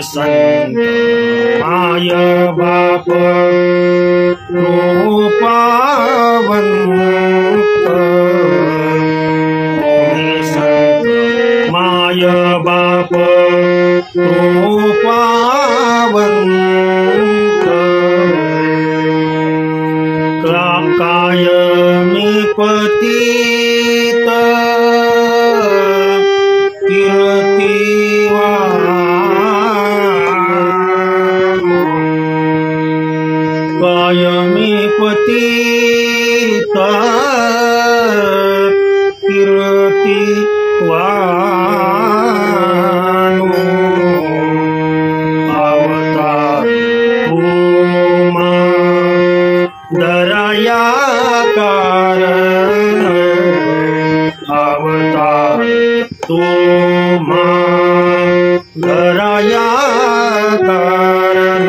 संत माय बाप कृपावंत संत माय बाप कृपावंत कायमी पतित कायमी पतित कीर्तिवानो अवतार उमा दरया कारण अवतार तुमा दरया कारण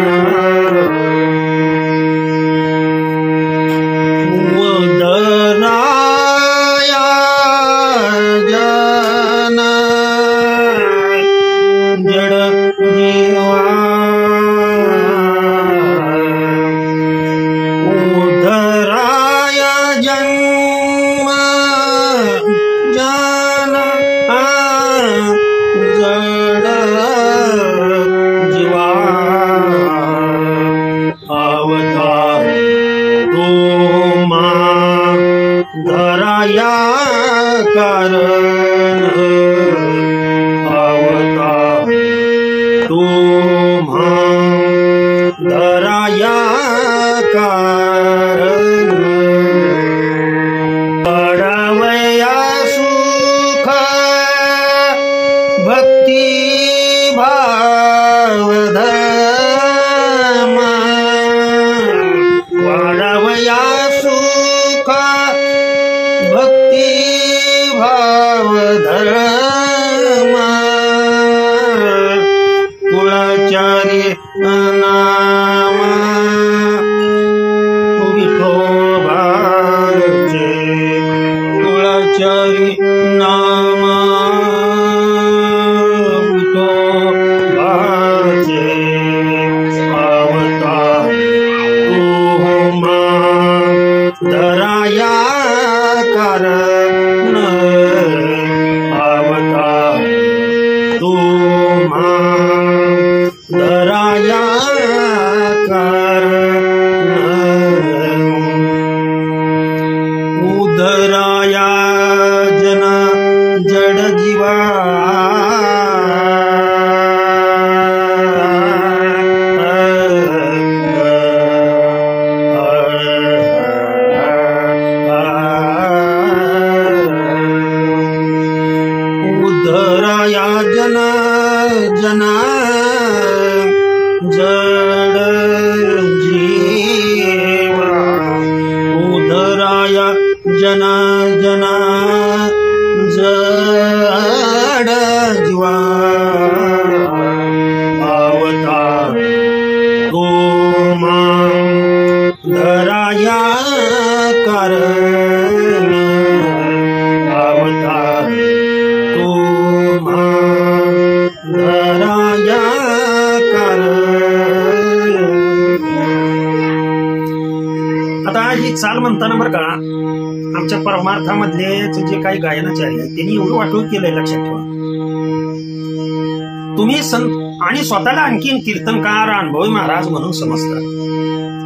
दरया कारण अवतार तुम्हा दरया कारण पडवया सुख भक्ती भाव धर्म पडवया सुख भक्ती भाव धर्म कुळाचारी नाम विठोबाचे कुळाचारी नाम विठोबाचे अवतार तुमा दरया कारण अवतार तुमा दरया कारण उदराया जन जड जीवा उदराया जना जना जड जीवा उदराया जना जना जड जीवा अवतार तुमा दरया कारण अवतार तुमा दरया कारण. आता ही चाल म्हणताना बरं का आमच्या परमार्थामधले जे काही गायनाचार्य आहेत त्यांनी एवढं वाटून केलंय, लक्षात ठेवा. तुम्ही संत आणि स्वतःला आणखीन कीर्तनकार अनुभवी महाराज म्हणून समजता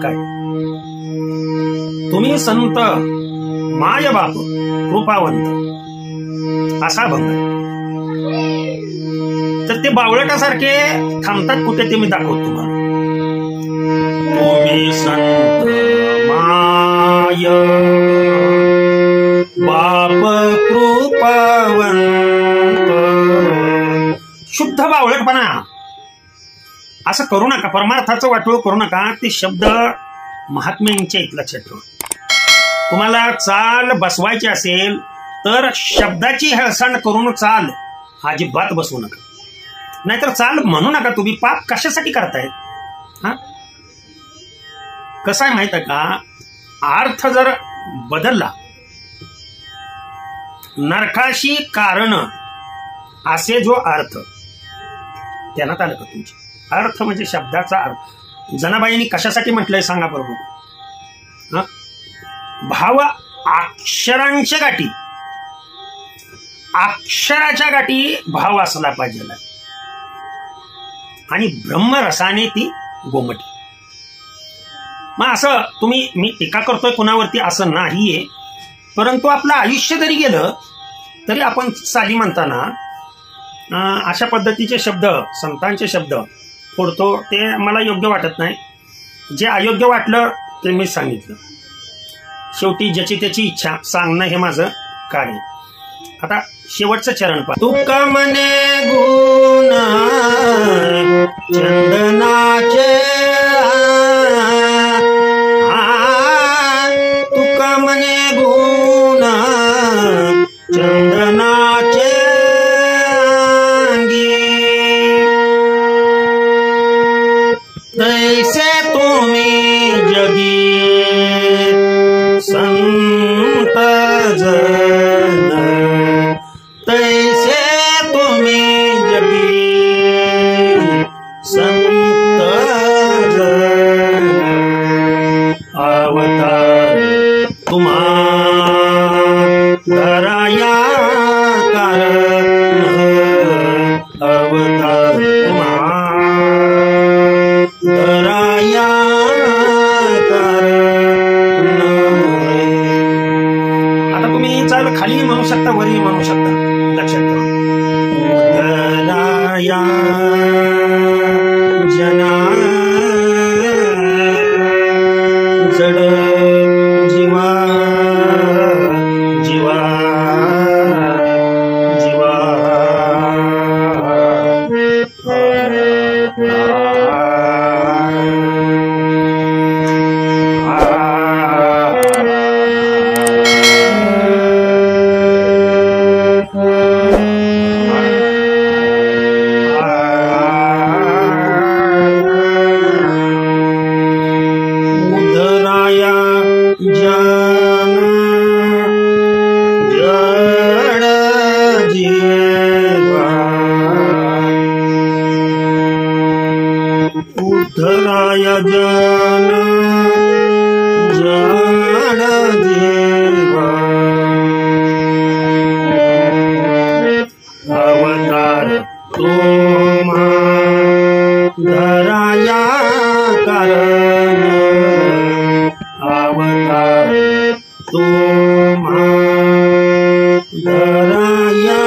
काय? तुम्ही संत माय बाप कृपावंत असा भंग. तर ते बावळटासारखे थांबतात कुठे ते मी दाखवतो तुम्हाला. बावळटपणा असं करू नका. परमार्थाचं वाटोळ करू नका. ते शब्द महात्म्यांच्या इथं लक्षात ठेवा. तुम्हाला चाल बसवायची असेल तर शब्दाची हेळसांड करून चाल अजिबात बसवू नका. नाहीतर चाल म्हणू नका. तुम्ही पाप कशासाठी करताय? हा, कसं आहे माहित आहे का? अर्थ जर बदलला, नरकाशी कारण असे जो अर्थ त्याला आलं का तुमचे? अर्थ म्हणजे शब्दाचा अर्थ. जनाबाईंनी कशासाठी म्हटलंय सांगा बरोबर? भाव अक्षरांच्या गाठी, अक्षराच्या गाठी भाव असला पाहिजे आणि ब्रह्मरसाने ती गोमटी. मग असं तुम्ही, मी टीका करतोय कुणावरती असं नाहीये, परंतु आपलं आयुष्य जरी गेलं तरी आपण साली म्हणताना अशा पद्धतीचे शब्द, संतांचे शब्द फोडतो. ते मला योग्य वाटत नाही. जे अयोग्य वाटलं ते मी सांगितलं. शेवटी ज्याची त्याची इच्छा सांगणं हे माझं कार्य. आता शेवटचं चरण पहा. तुका मने गुण चंदनाचे, तुका मने गुण चंदनाचे तैसे तुम्ही जगी संत जन, तैसे तुम्ही जगी संत जन. अवतार तुम्हा दराया कारण, अवतार तुम्हा दराया कारण. आता तुम्ही चाल खाली म्हणू शकता, वरही म्हणू शकता. लक्षात ठेवा. दराया जना जड जीवा, जीवा जीवा उद्धराय जन जड जीवा, अवतार तुम्हा धराया कारण, अवतार तुम्हा धराया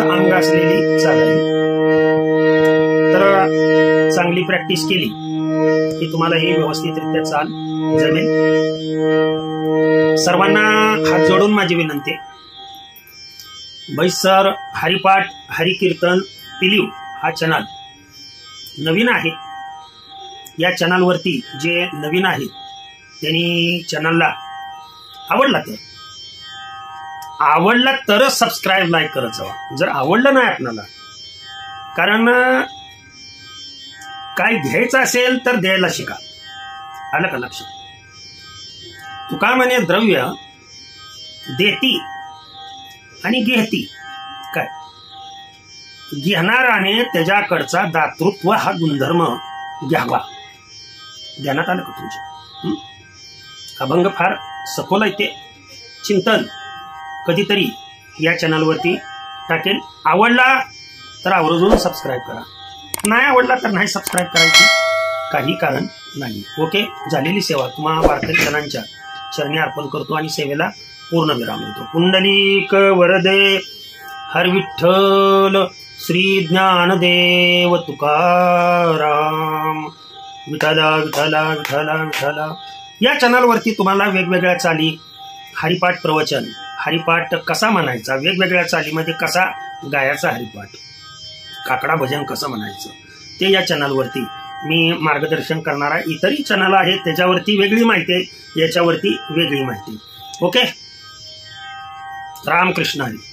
अंग असलेली चाल आहे. तर चांगली प्रॅक्टिस केली की तुम्हाला हे व्यवस्थितरित्या चाल जमेल. सर्वांना हात जोडून माझी विनंती आहे. बैसर हरिपाठ हरिकीर्तन पिलीव हा चॅनल नवीन आहे. या चॅनलवरती जे नवीन आहेत त्यांनी चॅनलला आवडला तरच सबस्क्राईब लाईक करत जावा. जर आवडलं नाही आपल्याला, कारण काय घ्यायचं असेल तर द्यायला शिका. आलं का लक्षात? तुका म्हणे द्रव्य देती आणि घेती. काय घेणाराने त्याच्याकडचा दातृत्व हा गुणधर्म घ्यावा. ध्यानात आलं का तुमच्या? अभंग फार सखोल आहे. ते चिंतन कधीतरी या चॅनलवरती टाकेल. आवडला तर आवर्जून सबस्क्राईब करा, नाही आवडला तर नाही सबस्क्राईब करायची काही कारण नाही. ओके. झालेली सेवा तुम्हा वारकरी जनांच्या चरणी अर्पण करतो आणि सेवेला पूर्ण विराम देतो. पुंडलिक वरदे हर विठ्ठल श्री ज्ञानदेव तुकाराम. विठला विठला विठला विठला या चॅनलवरती तुम्हाला वेगवेगळ्या चाली, हरिपाठ प्रवचन, हरिपाठ कसा म्हणायचा, वेगवेगळ्या चालीमध्ये कसा गायचा हरिपाठ, काकडा भजन कसं म्हणायचं, ते या चॅनलवरती मी मार्गदर्शन करणारा इतरही चॅनल आहेत, त्याच्यावरती वेगळी माहिती आहे, याच्यावरती वेगळी माहिती. ओके. रामकृष्ण हरी.